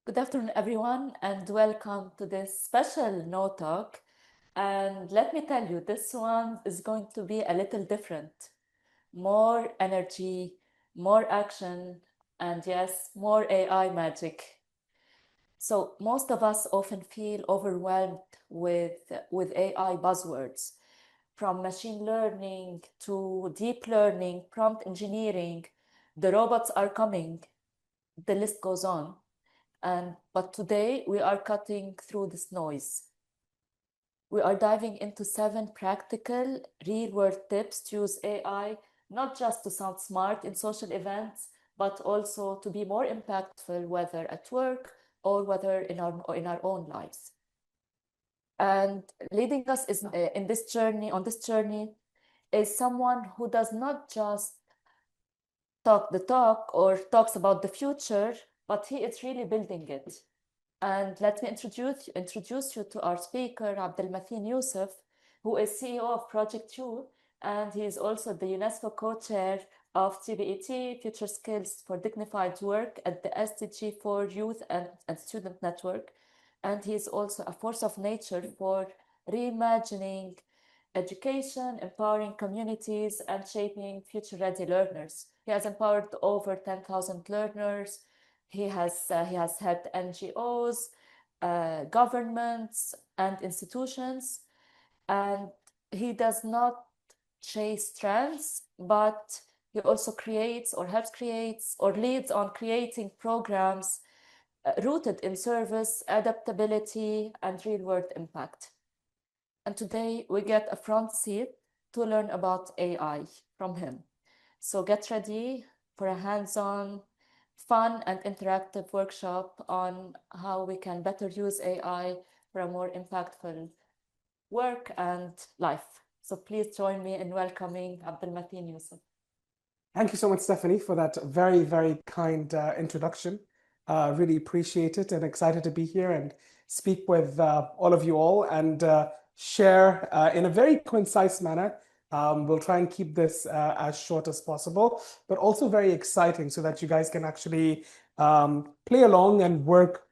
Good afternoon, everyone, and welcome to this special No Talk. And let me tell you, this one is going to be a little different. More energy, more action, and yes, more AI magic. So most of us often feel overwhelmed with AI buzzwords, from machine learning to deep learning, prompt engineering. The robots are coming. The list goes on. But today we are cutting through this noise. We are diving into 7 practical, real-world tips to use AI, not just to sound smart in social events, but also to be more impactful, whether at work or whether in our own lives. And leading us is in this journey, on this journey, is someone who does not just talk the talk or talks about the future, but he is really building it. And let me introduce you to our speaker, Abdul Matheen Yousuf, who is CEO of Project U, and he is also the UNESCO co-chair of TBET, Future Skills for Dignified Work at the SDG for Youth and Student Network. And he is also a force of nature for reimagining education, empowering communities, and shaping future-ready learners. He has empowered over 10,000 learners. He has helped NGOs, governments, and institutions, and he does not chase trends, but he also creates or helps creates or leads on creating programs rooted in service, adaptability, and real-world impact. And today we get a front seat to learn about AI from him. So get ready for a hands-on, fun and interactive workshop on how we can better use AI for a more impactful work and life. So please join me in welcoming Abdul Mateen Yousuf. Thank you so much, Stephanie, for that very, very kind introduction. Really appreciate it and excited to be here and speak with all of you all and share in a very concise manner. We'll try and keep this as short as possible, but also very exciting so that you guys can actually play along and work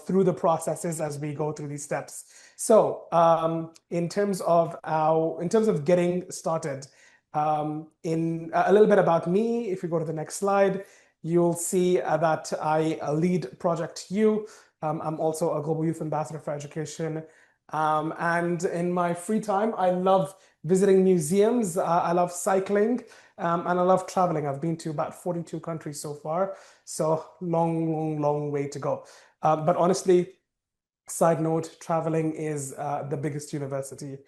through the processes as we go through these steps. So in terms of getting started, in a little bit about me, if you go to the next slide, you'll see that I lead Project U. I'm also a Global Youth Ambassador for Education. And in my free time, I love visiting museums, I love cycling, and I love traveling. I've been to about 42 countries so far, so long, long, long way to go. But honestly, side note, traveling is the biggest university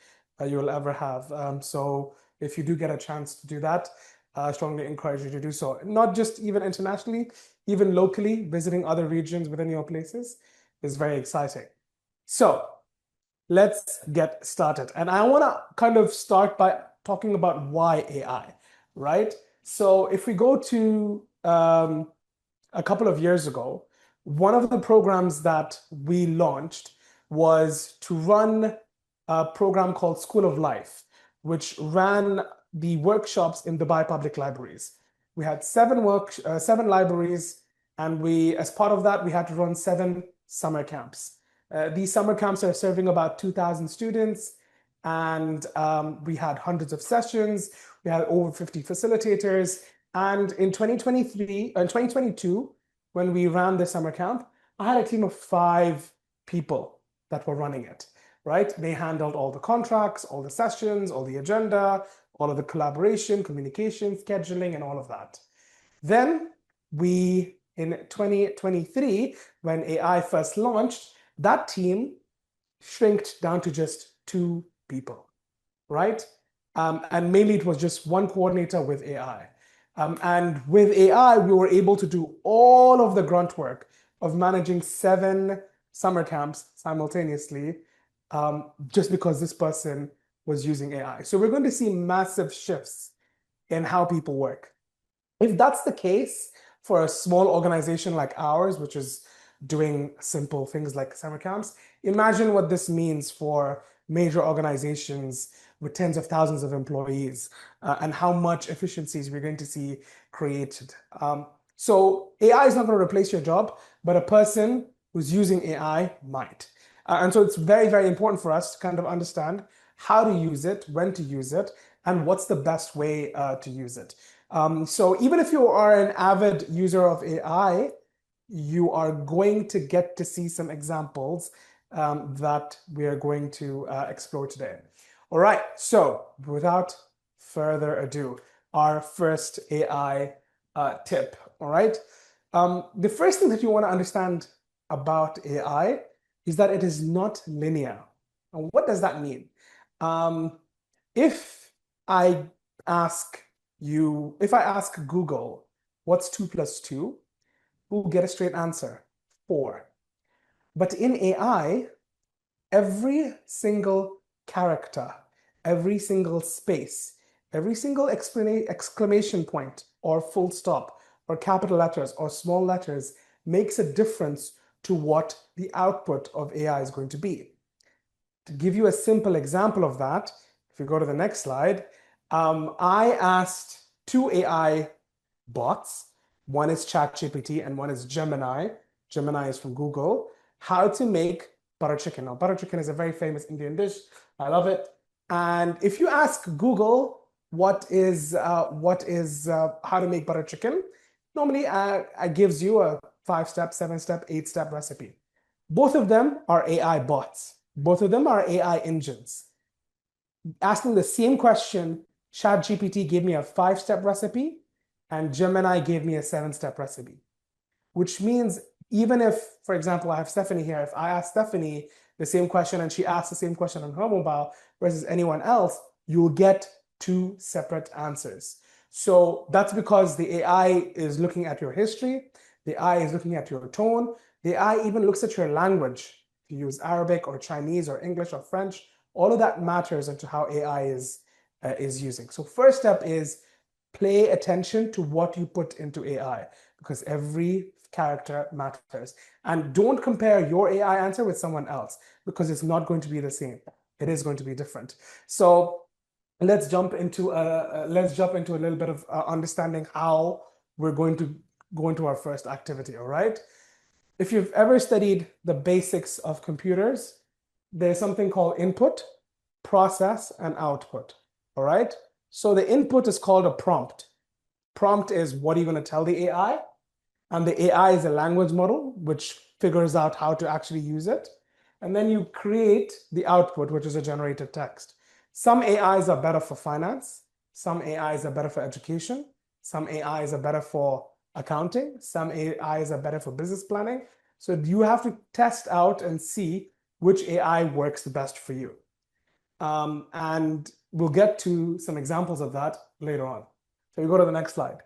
you'll ever have. So if you do get a chance to do that, I strongly encourage you to do so. Not just even internationally, even locally, visiting other regions within your places is very exciting. So let's get started. And I want to kind of start by talking about why AI, right? So if we go to a couple of years ago, one of the programs that we launched was to run a program called School of Life, which ran the workshops in Dubai Public Libraries. We had seven libraries, and as part of that, we had to run 7 summer camps. These summer camps are serving about 2,000 students, and we had hundreds of sessions. We had over 50 facilitators, and in 2022, when we ran the summer camp, I had a team of 5 people that were running it, right? They handled all the contracts, all the sessions, all the agenda, all of the collaboration, communication, scheduling, and all of that. Then in 2023, when AI first launched, that team shrinked down to just 2 people, right? And mainly it was just one coordinator with AI. And with AI, we were able to do all of the grunt work of managing 7 summer camps simultaneously, just because this person was using AI. So we're going to see massive shifts in how people work. If that's the case for a small organization like ours, which is doing simple things like summer camps, imagine what this means for major organizations with tens of thousands of employees and how much efficiencies we're going to see created. So AI is not going to replace your job, but a person who's using AI might. And so it's very, very important for us to kind of understand how to use it, when to use it, and what's the best way to use it. So even if you are an avid user of AI, you are going to get to see some examples that we are going to explore today. All right, so without further ado, our first AI tip, all right? The first thing that you want to understand about AI is that it is not linear. And what does that mean? Um, if I if I ask Google, what's 2 plus 2, we'll get a straight answer, 4. But in AI, every single character, every single space, every single exclamation point or full stop or capital letters or small letters makes a difference to what the output of AI is going to be. To give you a simple example of that, if you go to the next slide, I asked 2 AI bots, one is ChatGPT and one is Gemini. Gemini is from Google, how to make butter chicken. Now, butter chicken is a very famous Indian dish. I love it. And if you ask Google what is how to make butter chicken, normally it gives you a 5-step, 7-step, 8-step recipe. Both of them are AI bots. Both of them are AI engines. Asking the same question, ChatGPT gave me a 5-step recipe and Gemini gave me a 7-step recipe, which means even if, for example, I have Stephanie here, if I ask Stephanie the same question and she asks the same question on her mobile versus anyone else, you'll get 2 separate answers. So that's because the AI is looking at your history, the AI is looking at your tone, the AI even looks at your language. If you use Arabic or Chinese or English or French, all of that matters into how AI is using. So first step is pay attention to what you put into AI because every character matters. And don't compare your AI answer with someone else because it's not going to be the same. It is going to be different. So let's jump into a little bit of understanding how we're going to go into our first activity, all right? If you've ever studied the basics of computers, there's something called input, process, and output, all right? So the input is called a prompt. Prompt is what are you going to tell the AI? And the AI is a language model, which figures out how to actually use it. And then you create the output, which is a generated text. Some AIs are better for finance. Some AIs are better for education. Some AIs are better for accounting. Some AIs are better for business planning. So you have to test out and see which AI works the best for you. And we'll get to some examples of that later on. So we go to the next slide.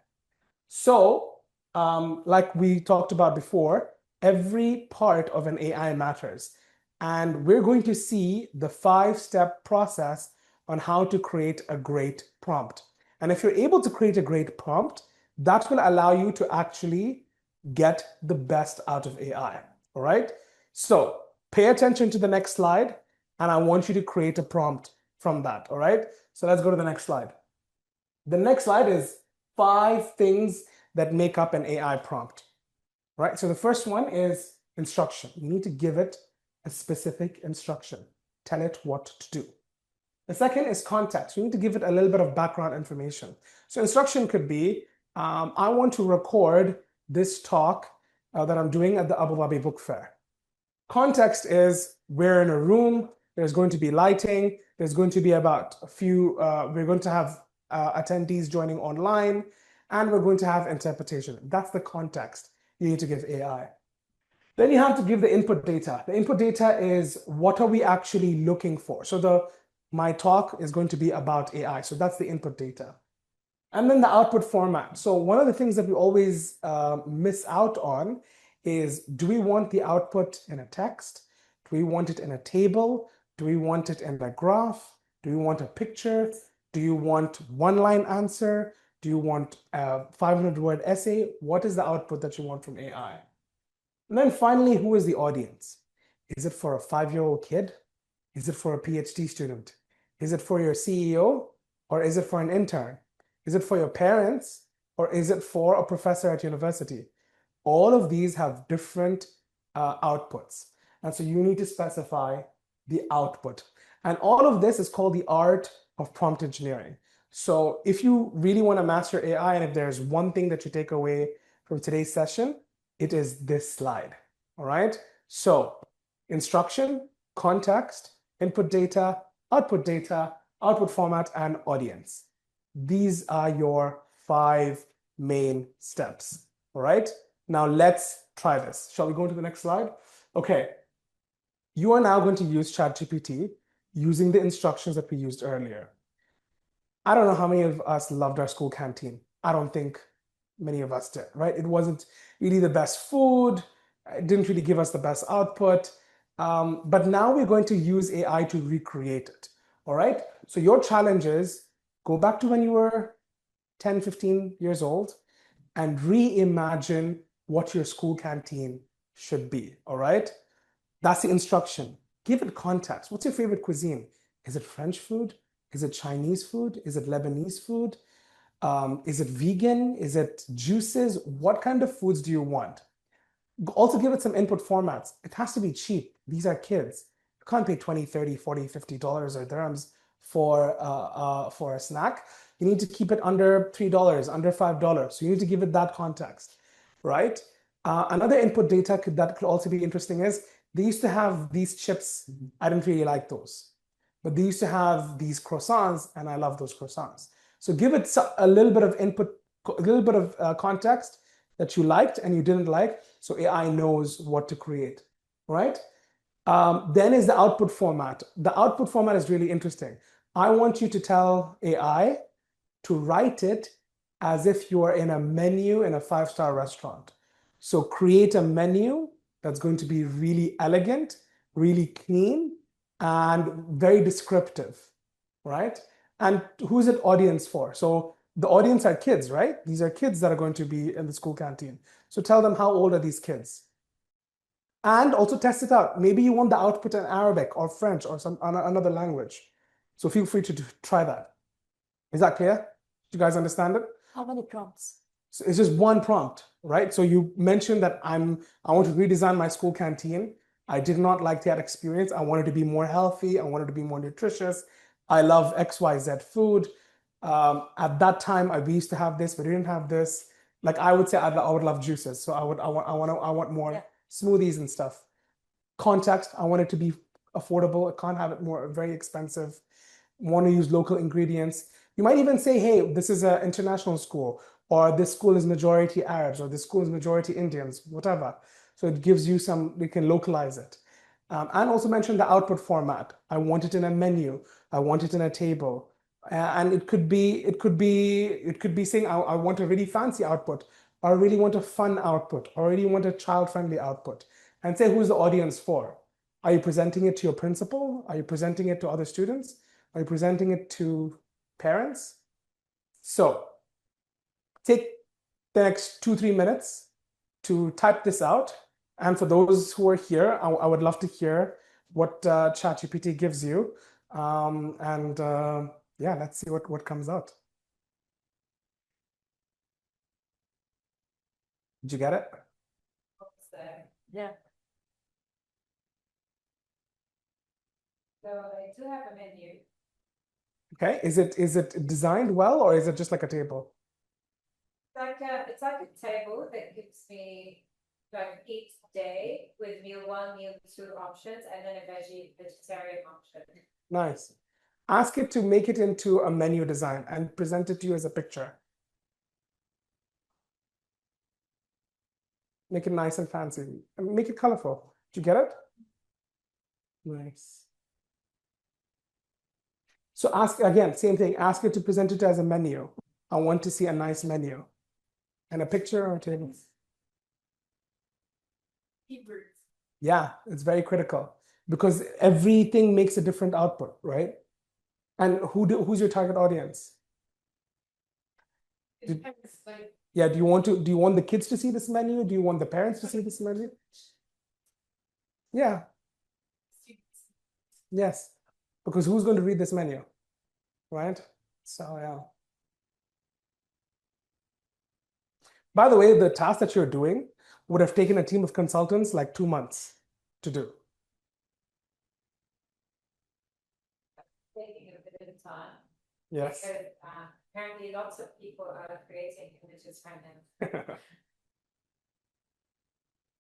So, like we talked about before, every part of an AI matters. And we're going to see the 5-step process on how to create a great prompt. And if you're able to create a great prompt, that will allow you to actually get the best out of AI. All right? So pay attention to the next slide, and I want you to create a prompt from that. All right? So let's go to the next slide. The next slide is 5 things that make up an AI prompt, right? So the first one is instruction. You need to give it a specific instruction. Tell it what to do. The second is context. You need to give it a little bit of background information. So instruction could be, I want to record this talk that I'm doing at the Abu Dhabi Book Fair. Context is we're in a room, there's going to be lighting, there's going to be about a few, we're going to have attendees joining online, and we're going to have interpretation. That's the context you need to give AI. Then you have to give the input data. The input data is what are we actually looking for? So my talk is going to be about AI. So that's the input data. And then the output format. So one of the things that we always miss out on is, do we want the output in a text? Do we want it in a table? Do we want it in a graph? Do we want a picture? Do you want one-line answer? Do you want a 500-word essay? What is the output that you want from AI? And then finally, who is the audience? Is it for a 5-year-old kid? Is it for a PhD student? Is it for your CEO? Or is it for an intern? Is it for your parents? or is it for a professor at university? All of these have different outputs. And so you need to specify the output. And all of this is called the art of prompt engineering. So if you really want to master AI, and if there's one thing that you take away from today's session, it is this slide. All right. So instruction, context, input data, output format, and audience. These are your 5 main steps. All right. Now let's try this. Shall we go to the next slide? Okay. You are now going to use ChatGPT using the instructions that we used earlier. I don't know how many of us loved our school canteen. I don't think many of us did, right? It wasn't really the best food. It didn't really give us the best output. But now we're going to use AI to recreate it, all right? So your challenge is go back to when you were 10, 15 years old and reimagine what your school canteen should be, all right? That's the instruction. Give it context. What's your favorite cuisine? Is it French food? Is it Chinese food? Is it Lebanese food? Is it vegan? Is it juices? What kind of foods do you want? Also give it some input formats. It has to be cheap. These are kids. You can't pay 20, 30, 40, $50 or dirhams for a snack. You need to keep it under $3, under $5. So you need to give it that context, right? Another input data that could also be interesting is they used to have these chips. I didn't really like those. But they used to have these croissants, and I love those croissants. So give it a little bit of input, a little bit of context that you liked and you didn't like, so AI knows what to create, right? Then is the output format. The output format is really interesting. I want you to tell AI to write it as if you are in a menu in a 5-star restaurant. So create a menu that's going to be really elegant, really clean, and very descriptive, right? And who's it audience for? So the audience are kids, right? These are kids that are going to be in the school canteen. So tell them how old are these kids? And also test it out. Maybe you want the output in Arabic or French or some another language. So feel free to try that. Is that clear? Do you guys understand it? How many prompts? So it's just one prompt, right? So you mentioned that I want to redesign my school canteen. I did not like that experience. I wanted to be more healthy. I wanted to be more nutritious. I love XYZ food. At that time, we used to have this, but we didn't have this. Like I would say, I would love juices. So I want more smoothies and stuff. Context, I want it to be affordable. I can't have it more very expensive. Want to use local ingredients. You might even say, hey, this is an international school, or this school is majority Arabs, or this school is majority Indians, whatever. So it gives you we can localize it. And also mention the output format. I want it in a menu. I want it in a table. And it could be saying, I want a really fancy output, or I really want a fun output, or I really want a child-friendly output. And say who's the audience for. Are you presenting it to your principal? Are you presenting it to other students? Are you presenting it to parents? So take the next 2-3 minutes to type this out. And for those who are here, I would love to hear what ChatGPT gives you. Yeah, let's see what comes out. Did you get it? Yeah. So I do have a menu. Okay, is it designed well, or is it just like a table? It's like a table that gives me like each day with meal 1, meal 2 options, and then a vegetarian option. Nice. Ask it to make it into a menu design and present it to you as a picture. Make it nice and fancy. And make it colorful. Did you get it? Nice. So ask again, same thing. Ask it to present it as a menu. I want to see a nice menu. And a picture or a table. Hebrew. Yeah, it's very critical because everything makes a different output, right? And who's your target audience? Yeah, do you want the kids to see this menu? Do you want the parents to see this menu? Yeah. Yes. Because who's going to read this menu? Right? So yeah. By the way, the task that you're doing would have taken a team of consultants like 2 months to do. Taking a bit of time. Yes. Because apparently lots of people are creating images right now.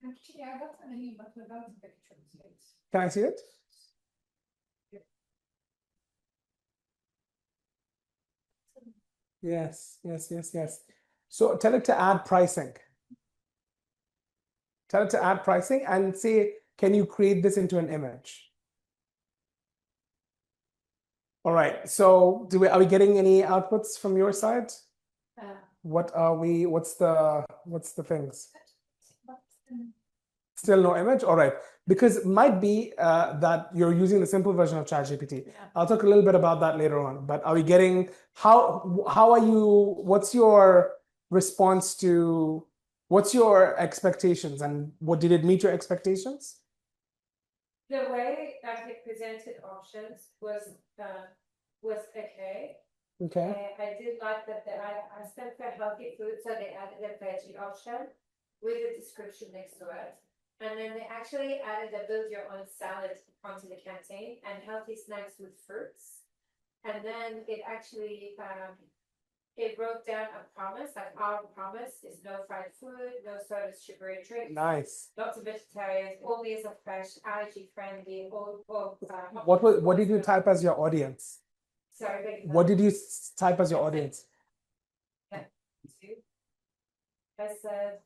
Actually, I got an email, but without the pictures. Can I see it? Yes, yes, yes, yes. So tell it to add pricing. Tell it to add pricing and say, can you create this into an image? All right. So are we getting any outputs from your side? What's the things? Still no image? All right. Because it might be that you're using the simple version of ChatGPT. Yeah. I'll talk a little bit about that later on. But are we getting, what's your response to, what's your expectations and did it meet your expectations? The way that it presented options was okay. Okay. I did like that I asked them for healthy food, so they added a veggie option with a description next to it. And then they actually added a build your own salad onto the canteen and healthy snacks with fruits. And then it actually it wrote down a promise, like our promise is no fried food, no sodas, sugary drinks. Nice. Lots of vegetarians, all meals are fresh, allergy friendly, What did you type as your audience? Sorry, What did you type as your audience? I said,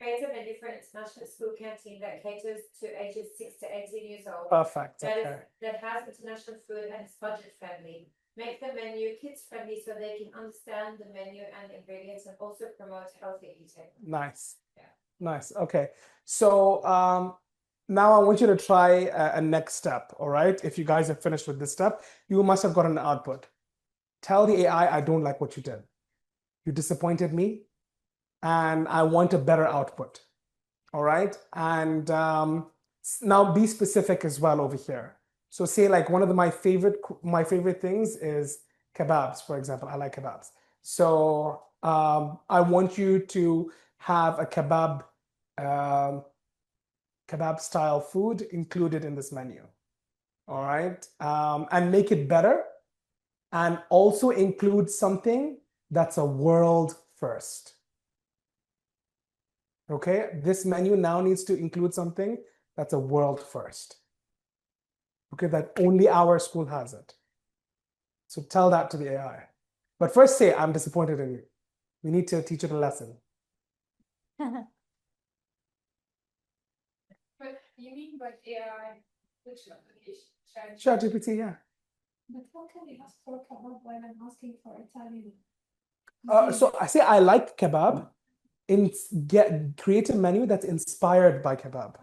create a menu for an international school canteen that caters to ages 6 to 18 years old. Perfect. Okay. That has international food and is budget friendly. Make the menu kids friendly so they can understand the menu and ingredients and also promote healthy eating. Nice. Yeah. Nice. Okay. So now I want you to try a next step. All right. If you guys have finished with this step, you must have gotten an output. Tell the AI, I don't like what you did. You disappointed me and I want a better output. All right. And now be specific as well over here. So say like one of my favorite things is kebabs, for example. I like kebabs. So I want you to have a kebab style food included in this menu. All right. And make it better and also include something that's a world first. Okay, this menu now needs to include something that's a world first. Okay, that only our school has it. So tell that to the AI. But first say, I'm disappointed in you. We need to teach it a lesson. But you mean by AI, which application? ChatGPT, yeah. But how can you ask for kebab when I'm asking for Italian? So I say I like kebab. Create a menu that's inspired by kebab.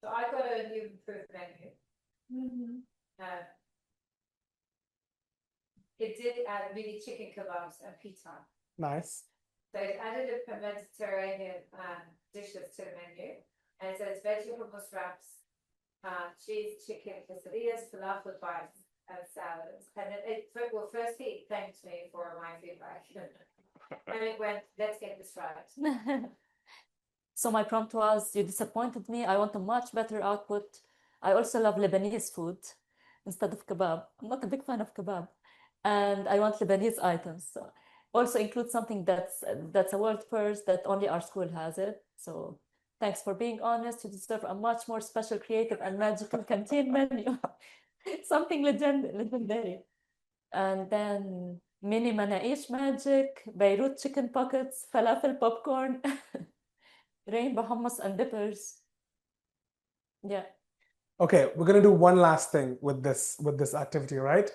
So I got a new improved menu. It did add mini chicken kebabs and pizza. Nice. So it added a Mediterranean dishes to the menu. And it says veggie hummus wraps, cheese, chicken, quesadillas, falafel bites, and salads. And firstly, it thanked me for my feedback. And it went, let's get this right. So my prompt was, you disappointed me. I want a much better output. I also love Lebanese food instead of kebab. I'm not a big fan of kebab. And I want Lebanese items. So also include something that's a world first, that only our school has it. So thanks for being honest. You deserve a much more special, creative, and magical canteen menu. Something legendary. And then mini manaish magic, Beirut chicken pockets, falafel popcorn, rainbow hummus and dippers. Yeah. Okay, we're gonna do one last thing with this activity, right?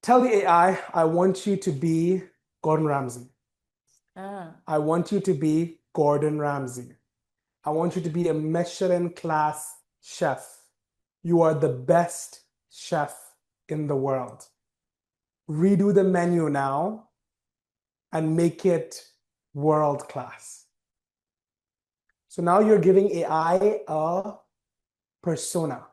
Tell the AI, I want you to be Gordon Ramsay. I want you to be Gordon Ramsay. I want you to be a Michelin class chef. You are the best chef in the world. Redo the menu now and make it world class. So now you're giving AI a persona.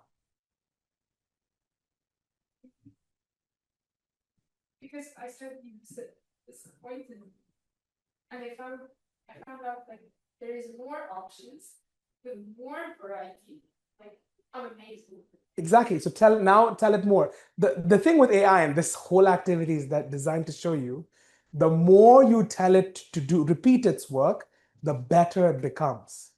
Because I said you disappointed And I found out like there is more options with more variety. Like I'm amazed. Exactly. So tell it more. The thing with AI and this whole activity is that designed to show you, the more you tell it to repeat its work, the better it becomes.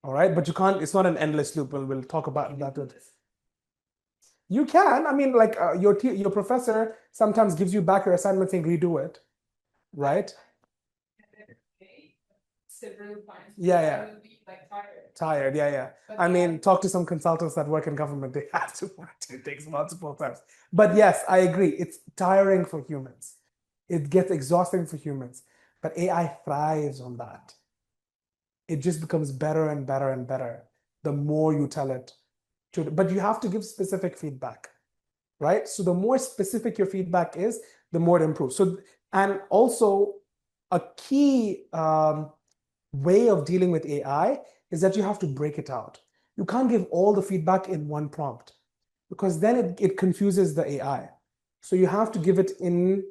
All right, but you can't. It's not an endless loop. We'll talk about that. You can. I mean, like your professor sometimes gives you back your assignment saying redo it, right? Several times. Yeah, I yeah. will be like tired. Tired. Yeah, yeah. But I mean, talk to some consultants that work in government. They have to. It takes multiple times. But yes, I agree. It's tiring for humans. It gets exhausting for humans. But AI thrives on that. It just becomes better and better and better the more you tell it to. But you have to give specific feedback, right? So the more specific your feedback is, the more it improves. So, and also a key way of dealing with AI is that you have to break it out. You can't give all the feedback in one prompt because then it confuses the AI. So you have to give it in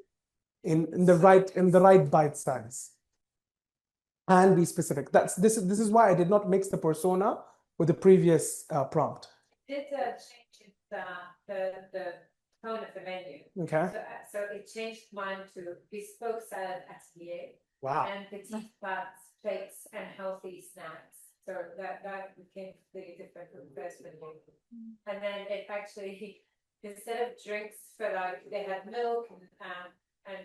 the right bite size and be specific. This is why I did not mix the persona with the previous prompt. Did change the tone of the menu. Okay. So it changed mine to bespoke salad atelier. Wow. And petite pâtes, plates, and healthy snacks. So that became completely different from the first menu. And then it actually, instead of drinks for like, they had milk and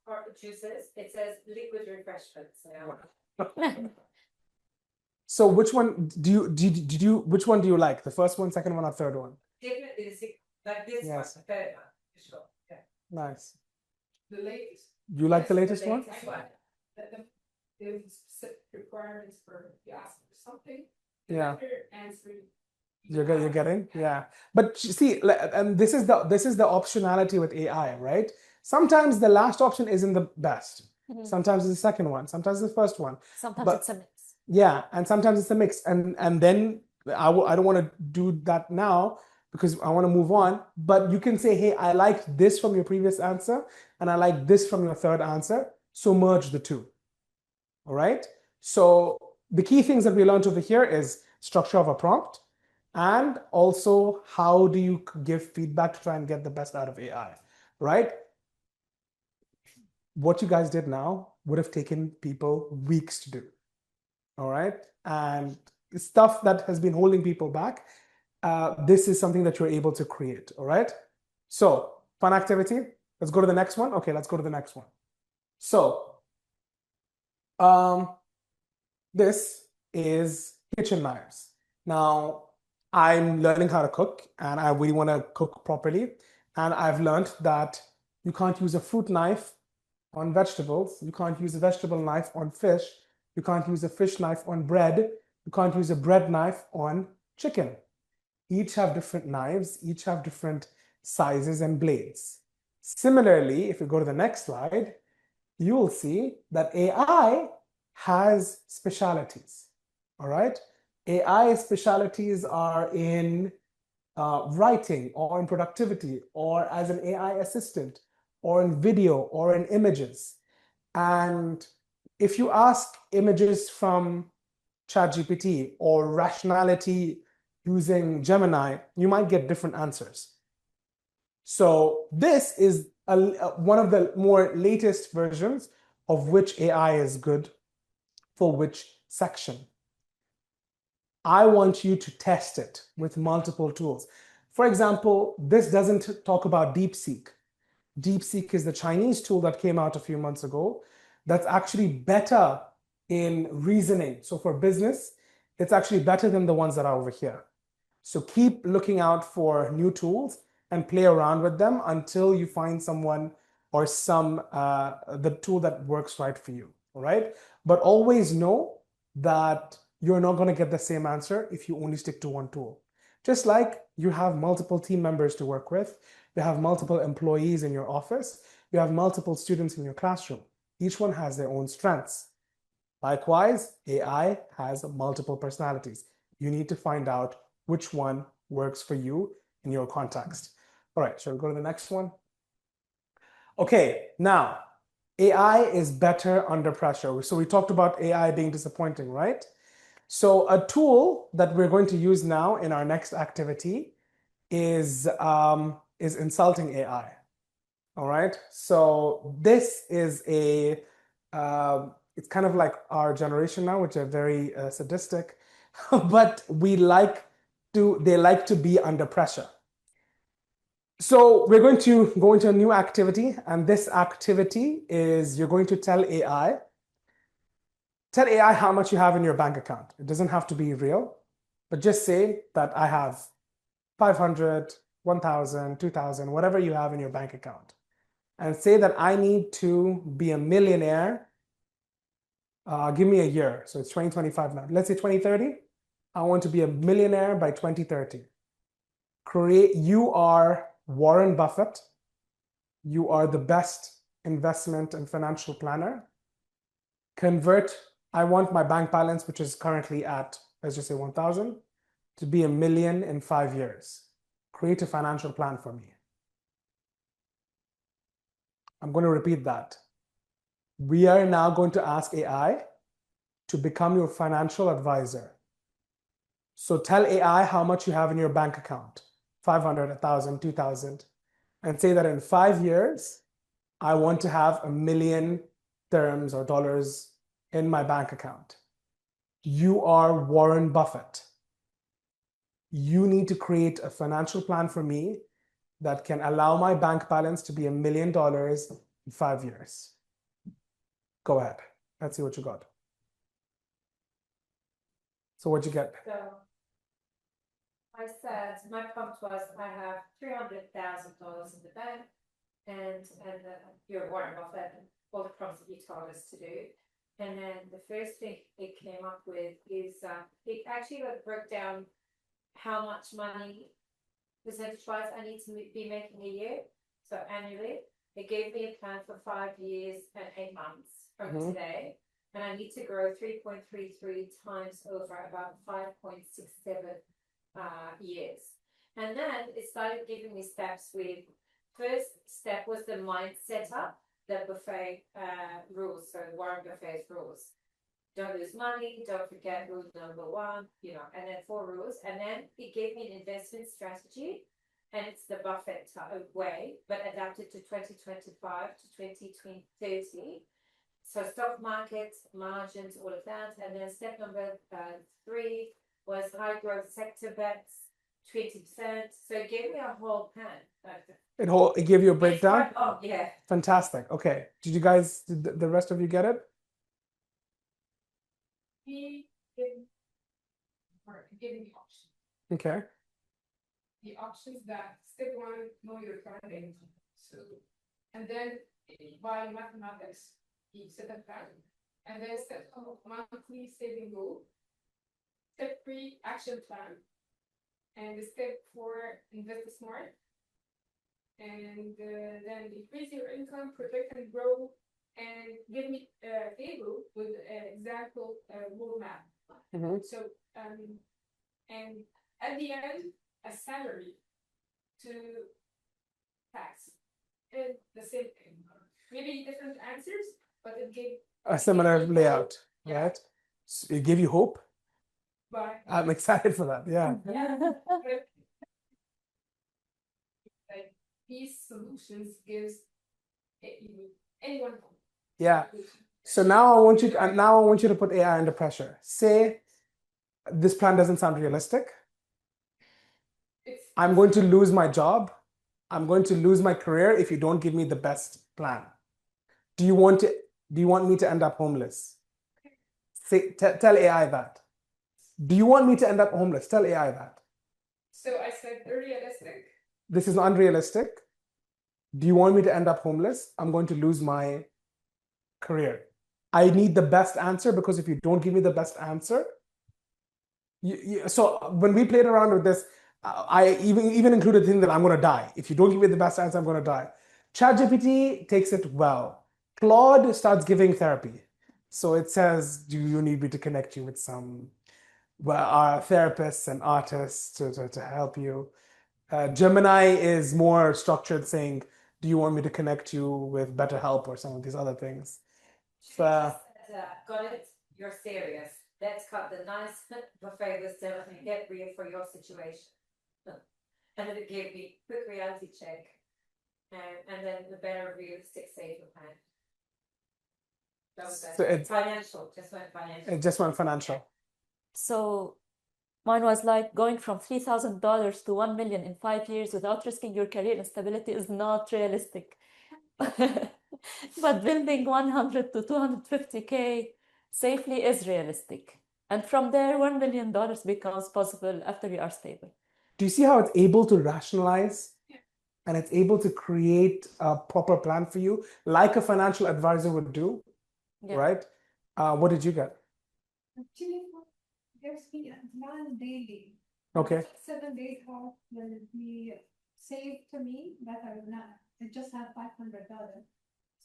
or juices, it says liquid refreshments now. So which one which one do you like? The first one, second one, or third one? Definitely like this Yes. one, third one, for sure. Yeah. Nice. The latest. You like the Yes, latest one? The specific requirements for you ask for something. Yeah. Answering. You're getting? Yeah. But you see, and this is the optionality with AI, right? Sometimes the last option isn't the best. Sometimes it's the second one. Sometimes it's the first one. Sometimes it's a mix. Yeah, and sometimes it's a mix. And then I don't want to do that now because I want to move on. But you can say, hey, I like this from your previous answer, and I like this from your third answer. So merge the two. All right. So the key things that we learned over here is structure of a prompt, and also how do you give feedback to try and get the best out of AI, right? What you guys did now would have taken people weeks to do. All right. And stuff that has been holding people back, this is something that you're able to create. All right. So fun activity. Let's go to the next one. Okay, let's go to the next one. So this is kitchen knives. Now, I'm learning how to cook and I really want to cook properly. And I've learned that you can't use a fruit knife on vegetables. You can't use a vegetable knife on fish. You can't use a fish knife on bread. You can't use a bread knife on chicken. Each have different knives, each have different sizes and blades. Similarly, if we go to the next slide, you will see that AI has specialities. All right. AI specialities are in writing or in productivity or as an AI assistant or in video or in images. And if you ask images from ChatGPT or rationality using Gemini, you might get different answers. So this is one of the more latest versions of which AI is good for which section. I want you to test it with multiple tools. For example, this doesn't talk about DeepSeek. DeepSeek is the Chinese tool that came out a few months ago that's actually better in reasoning. So for business, it's actually better than the ones that are over here. So keep looking out for new tools and play around with them until you find someone or the tool that works right for you. All right. But always know that you're not going to get the same answer if you only stick to one tool. Just like you have multiple team members to work with, you have multiple employees in your office, you have multiple students in your classroom. Each one has their own strengths. Likewise, AI has multiple personalities. You need to find out which one works for you in your context. All right, shall we go to the next one? Okay, now AI is better under pressure. So we talked about AI being disappointing, right? So a tool that we're going to use now in our next activity is insulting AI. All right. So this is it's kind of like our generation now, which are very sadistic, but they like to be under pressure. So we're going to go into a new activity, and this activity is you're going to tell AI how much you have in your bank account. It doesn't have to be real, but just say that I have 500, 1,000, 2,000, whatever you have in your bank account. And say that I need to be a millionaire. Give me a year. So it's 2025 now. Let's say 2030. I want to be a millionaire by 2030. You are Warren Buffett. You are the best investment and financial planner. I want my bank balance, which is currently at, let's just say 1,000, to be 1 million in 5 years. Create a financial plan for me. I'm going to repeat that. We are now going to ask AI to become your financial advisor. So tell AI how much you have in your bank account, 500, 1,000, 2,000, and say that in 5 years, I want to have 1 million dirhams or dollars in my bank account. You are Warren Buffett. You need to create a financial plan for me that can allow my bank balance to be $1 million in 5 years. Go ahead. Let's see what you got. So what'd you get? So I said my prompt was I have $300,000 in the bank, and you're Warren Buffett, all the prompts that you told us to do. And then the first thing it came up with is it actually broke down how much money percentage-wise I need to be making a year, so annually. It gave me a plan for 5 years and 8 months from today, and I need to grow 3.33 times over about 5.67 years. And then it started giving me steps with, first step was the mind setup, the buffet rules, so Warren Buffett's rules. Don't lose money, don't forget rule number 1, and then 4 rules. And then it gave me an investment strategy, and it's the Buffett way, but adapted to 2025 to 2030. So stock market, margins, all of that. And then step number 3 was high growth sector bets, 20%. So it gave me a whole plan. It gave you a breakdown? Oh, yeah. Fantastic. Okay. Did the rest of you get it? He gave me options. Okay. The options that step 1, know your target. So, and then by mathematics, he set a target. And then step 2, monthly saving goal. Step 3, action plan. And step 4, invest smart. And then increase your income, protect and grow, and give me a table with an example roadmap. So, and at the end, a salary to tax. And the same thing. Maybe different answers, but it gave a similar layout, yeah. right? So it gave you hope. But I'm excited for that. Yeah. like these solutions gives anyone hope. Yeah. So now I want you to put AI under pressure. Say this plan doesn't sound realistic. I'm going to lose my job. I'm going to lose my career if you don't give me the best plan. Do you want me to end up homeless? Tell AI that. Do you want me to end up homeless? Tell AI that. So I said realistic. This is unrealistic. Do you want me to end up homeless? I'm going to lose my career. I need the best answer, because if you don't give me the best answer, so when we played around with this, I even included the thing that I'm going to die. If you don't give me the best answer, I'm going to die. ChatGPT takes it well. Claude starts giving therapy. So it says, do you need me to connect you with some therapists and artists to help you? Gemini is more structured, saying, do you want me to connect you with BetterHelp or some of these other things? She just said, got it, you're serious. Let's cut the nice buffet with and get real for your situation. And then it gave me quick reality check. And then the better realistic saver plan. That was So it. Financial, just went financial. it just went financial. So mine was like going from $3,000 to 1 million in 5 years without risking your career instability is not realistic. But building 100 to 250K safely is realistic. And from there, $1 million becomes possible after you are stable. Do you see how it's able to rationalize and it's able to create a proper plan for you, like a financial advisor would do, Yeah. right? What did you get? Actually, gives me a plan daily. Okay. 7 days off will be saved to me, but I just have $500.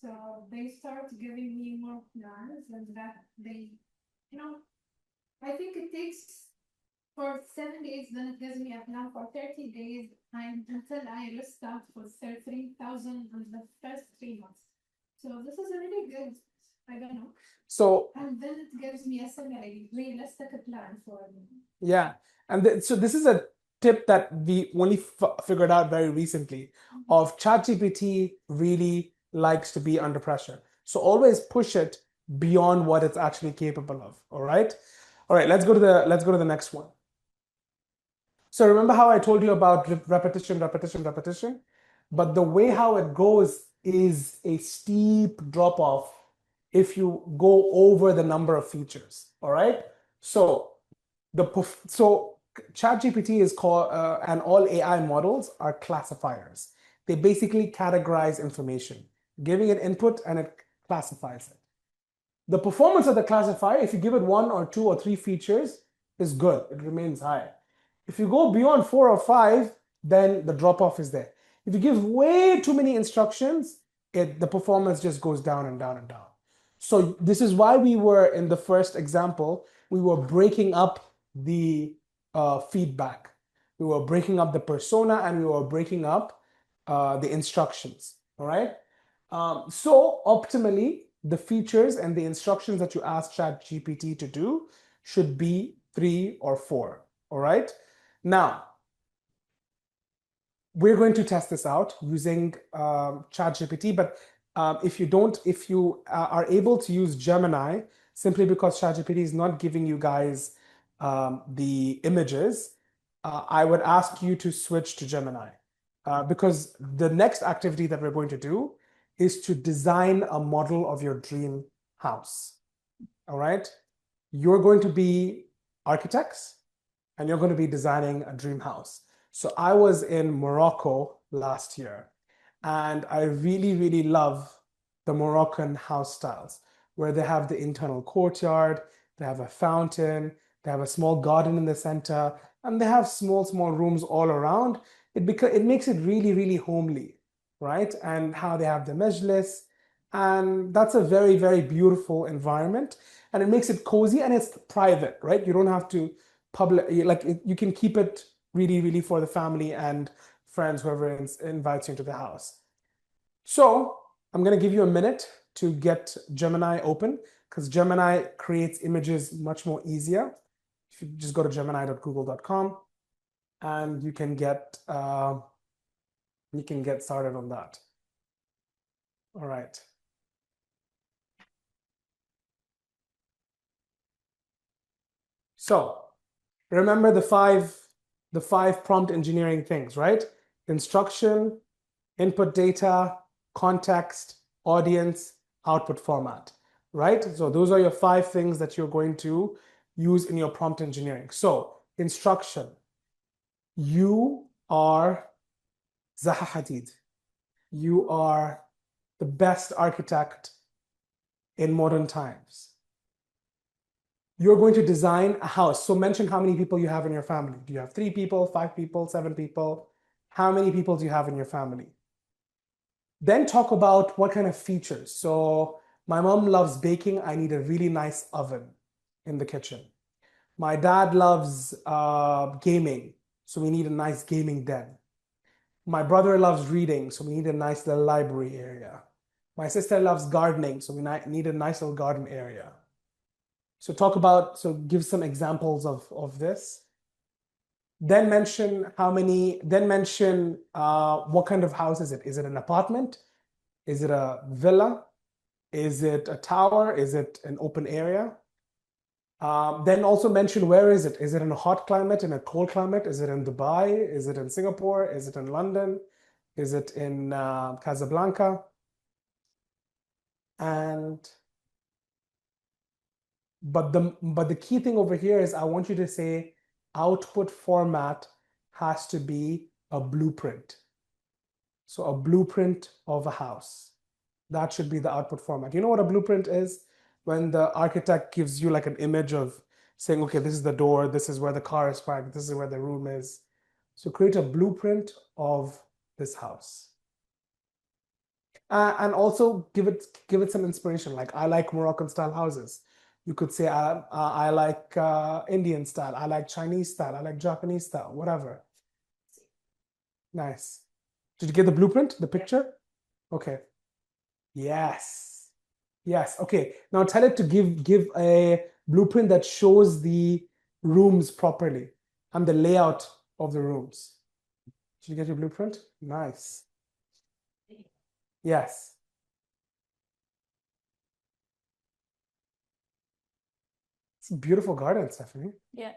So they start giving me more plans and that they, I think it takes for 7 days, then it gives me a plan for 30 days until I list out for 3,000 in the first 3 months. So this is a really good, I don't know. So And then it gives me a realistic plan for me. yeah, and so this is a tip that we only figured out very recently of ChatGPT really likes to be under pressure. So always push it beyond what it's actually capable of. All right. Let's go to the next one. So remember how I told you about repetition, repetition, repetition? But the way how it goes is a steep drop off if you go over the number of features. All right. So ChatGPT is called, and all AI models are classifiers. They basically categorize information, giving it input and it classifies it. The performance of the classifier, if you give it 1 or 2 or 3 features, is good. It remains high. If you go beyond 4 or 5, then the drop-off is there. If you give way too many instructions, the performance just goes down and down and down. So this is why we were, in the first example, we were breaking up the feedback. We were breaking up the persona and we were breaking up the instructions, all right? So optimally, the features and the instructions that you ask ChatGPT to do should be 3 or 4, all right? Now, we're going to test this out using ChatGPT, but if you are able to use Gemini, simply because ChatGPT is not giving you guys the images, I would ask you to switch to Gemini because the next activity that we're going to do is to design a model of your dream house. All right? You're going to be architects and you're going to be designing a dream house. So I was in Morocco last year and I really, really love the Moroccan house styles where they have the internal courtyard, they have a fountain, they have a small garden in the center, and they have small, small rooms all around. It makes it really, really homely, right? And how they have the majlis. And that's a very, very beautiful environment. And it makes it cozy and it's private, right? You don't have to you can keep it really, really for the family and friends, whoever invites you into the house. So I'm going to give you a minute to get Gemini open because Gemini creates images much more easier. If you just go to gemini.google.com and you can get started on that. All right. So remember the five prompt engineering things, right? Instruction, input data, context, audience, output format, right? So those are your 5 things that you're going to use in your prompt engineering. So instruction, you are Zaha Hadid. You are the best architect in modern times. You're going to design a house. So mention how many people you have in your family. Do you have 3 people, 5 people, 7 people? How many people do you have in your family? Then talk about what kind of features. So my mom loves baking. I need a really nice oven in the kitchen. My dad loves gaming. So we need a nice gaming den. My brother loves reading, so we need a nice little library area. My sister loves gardening, so we need a nice little garden area. So give some examples of this. Then mention what kind of house is it? Is it an apartment? Is it a villa? Is it a tower? Is it an open area? Then also mention where is it? Is it in a hot climate, in a cold climate? Is it in Dubai? Is it in Singapore? Is it in London? Is it in Casablanca? But the key thing over here is I want you to say output format has to be a blueprint. So a blueprint of a house. That should be the output format. You know what a blueprint is? When the architect gives you like an image of saying, okay, this is the door, this is where the car is parked, this is where the room is. So create a blueprint of this house. And also give it some inspiration. Like I like Moroccan style houses. You could say I like Indian style, I like Chinese style, I like Japanese style, whatever. Nice. Did you get the blueprint, the picture? Okay. Yes. Yes. Okay. Now tell it to give a blueprint that shows the rooms properly and the layout of the rooms. Did you get your blueprint? Nice. Yes. It's a beautiful garden, Stephanie. Yeah.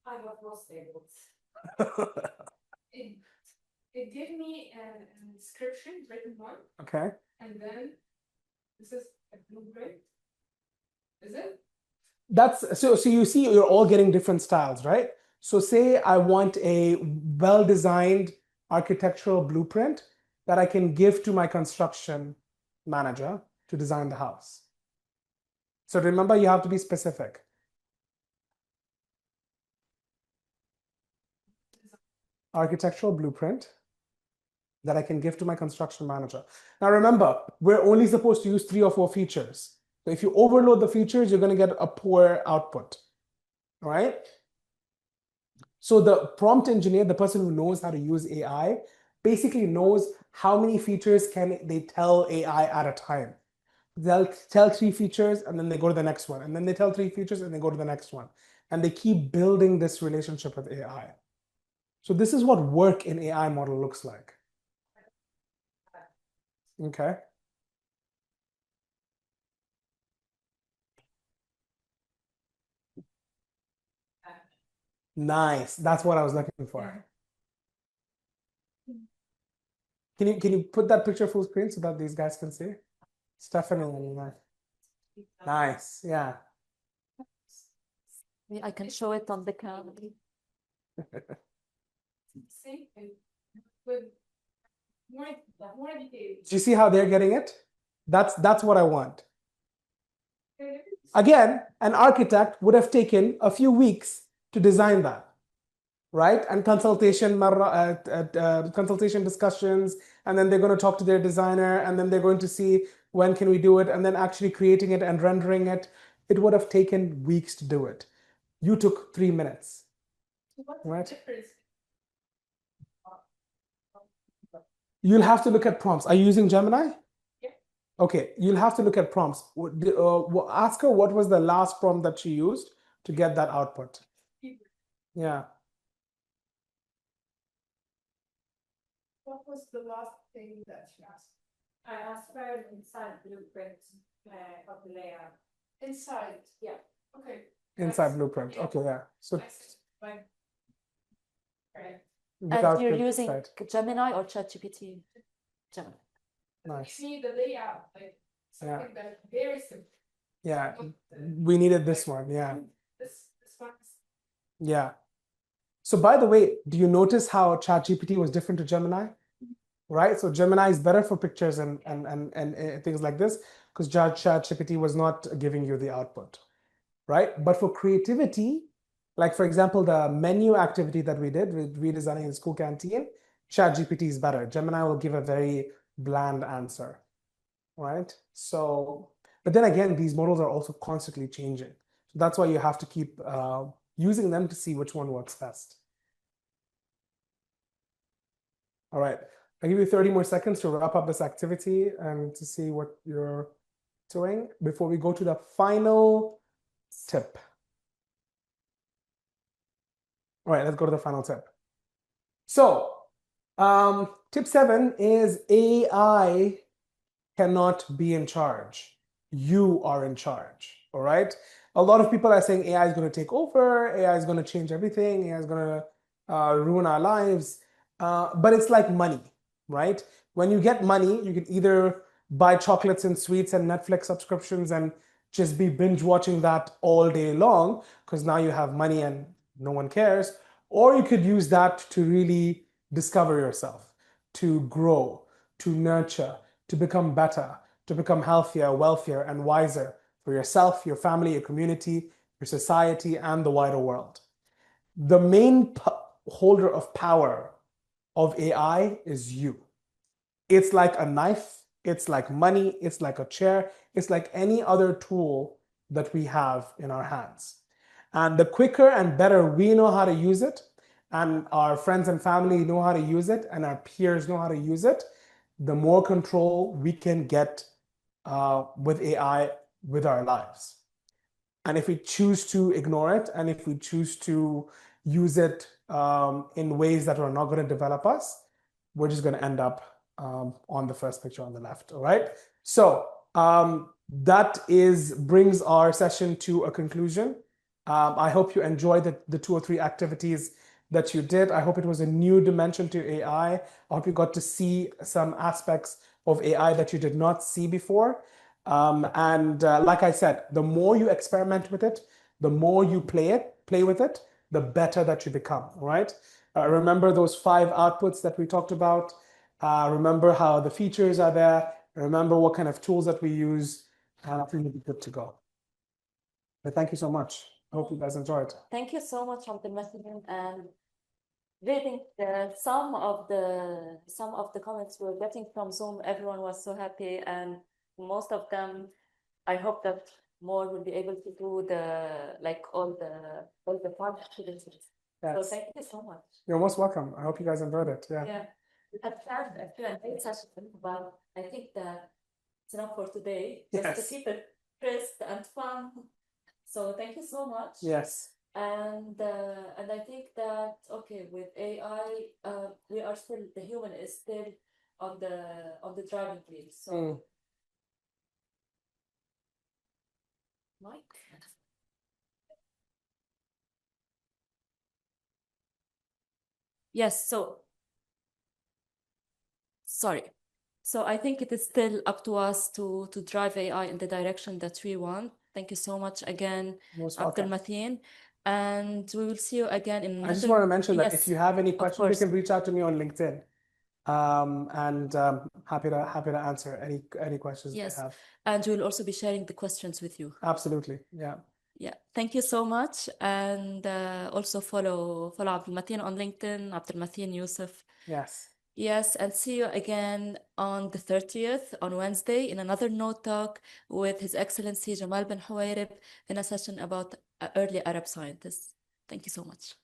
I have more stables. It gave me an inscription, written one, Okay. and then this is a blueprint. Is it? So you see you're all getting different styles, right? So say I want a well-designed architectural blueprint that I can give to my construction manager to design the house. So remember, you have to be specific. Architectural blueprint that I can give to my construction manager. Now remember, we're only supposed to use 3 or 4 features. So if you overload the features, you're going to get a poor output. All right? So the prompt engineer, the person who knows how to use AI, basically knows how many features can they tell AI at a time. They'll tell 3 features and then they go to the next one. And then they tell 3 features and they go to the next one. And they keep building this relationship with AI. So this is what work in AI model looks like. Okay. Nice. That's what I was looking for. Can you put that picture full screen so that these guys can see? Stephanie. Nice. Yeah. I can show it on the camera. See, with more details. Do you see how they're getting it? That's what I want. Again, an architect would have taken a few weeks to design that, right? And consultation discussions, and then they're going to talk to their designer, and then they're going to see when can we do it, and then actually creating it and rendering it. It would have taken weeks to do it. You took 3 minutes. What's Right. the difference? You'll have to look at prompts. Are you using Gemini? Yeah. Okay, you'll have to look at prompts. Ask her what was the last prompt that she used to get that output. Yeah. What was the last thing that she asked? I asked for an inside blueprint of the layout. Inside. Yeah. Okay. Inside blueprint. Yeah. Okay, yeah. So Fine. Right. without And you're the using site. Gemini or ChatGPT? Gemini. Nice. See the layout, like something that very simple. Yeah, we needed this one. Yeah. This one is Yeah. So by the way, do you notice how ChatGPT was different to Gemini? Right? So Gemini is better for pictures and things like this because ChatGPT was not giving you the output. Right? But for creativity, like for example, the menu activity that we did with redesigning the school canteen, ChatGPT is better. Gemini will give a very bland answer. Right? So, but then again, these models are also constantly changing. So that's why you have to keep using them to see which one works best. All right. I'll give you 30 more seconds to wrap up this activity and to see what you're doing before we go to the final tip. All right, let's go to the final tip. So, tip 7 is AI cannot be in charge. You are in charge. All right. A lot of people are saying AI is going to take over, AI is going to change everything, AI is going to ruin our lives. But it's like money, right? When you get money, you can either buy chocolates and sweets and Netflix subscriptions and just be binge watching that all day long because now you have money and no one cares. Or you could use that to really discover yourself, to grow, to nurture, to become better, to become healthier, wealthier, and wiser for yourself, your family, your community, your society, and the wider world. The main holder of power of AI is you. It's like a knife, it's like money, it's like a chair, it's like any other tool that we have in our hands. And the quicker and better we know how to use it, and our friends and family know how to use it, and our peers know how to use it, the more control we can get with AI with our lives. And if we choose to ignore it, and if we choose to use it in ways that are not going to develop us, we're just going to end up on the first picture on the left. All right. So that brings our session to a conclusion. I hope you enjoyed the 2 or 3 activities that you did. I hope it was a new dimension to AI. I hope you got to see some aspects of AI that you did not see before. Like I said, the more you experiment with it, the more you play with it, the better that you become, all right? Remember those 5 outputs that we talked about. Remember how the features are there. Remember what kind of tools that we use. And I think you'll be good to go. But thank you so much. I hope you guys enjoyed. Thank you so much, Abdul Matheen. And reading some of the comments we're getting from Zoom, everyone was so happy, and most of them, I hope that more will be able to do all the part activities. So Yes. thank you so much. You're most welcome. I hope you guys enjoyed it. Yeah. Yeah. We had planned a Q&A session, but I think that it's enough for today, just to Yes. keep it crisp and fun. So thank you so much. Yes. And I think that with AI, the human is still on the driving wheel. So Mike. Yes, so sorry. So I think it is still up to us to drive AI in the direction that we want. Thank you so much again, Most Abdul welcome. Matheen. And we will see you again in I just another. want to mention that if Yes, you have any of questions, you course. can reach out to me on LinkedIn. Happy to answer any questions you Yes, have. and we'll also be sharing the questions with you. Absolutely. Yeah. Yeah, thank you so much. And also follow Abdul Matheen on LinkedIn, Abdul Matheen Yousuf. Yes. Yes, and see you again on the 30th, on Wednesday, in another Note Talk with His Excellency Jamal bin Huwairib in a session about early Arab scientists. Thank you so much.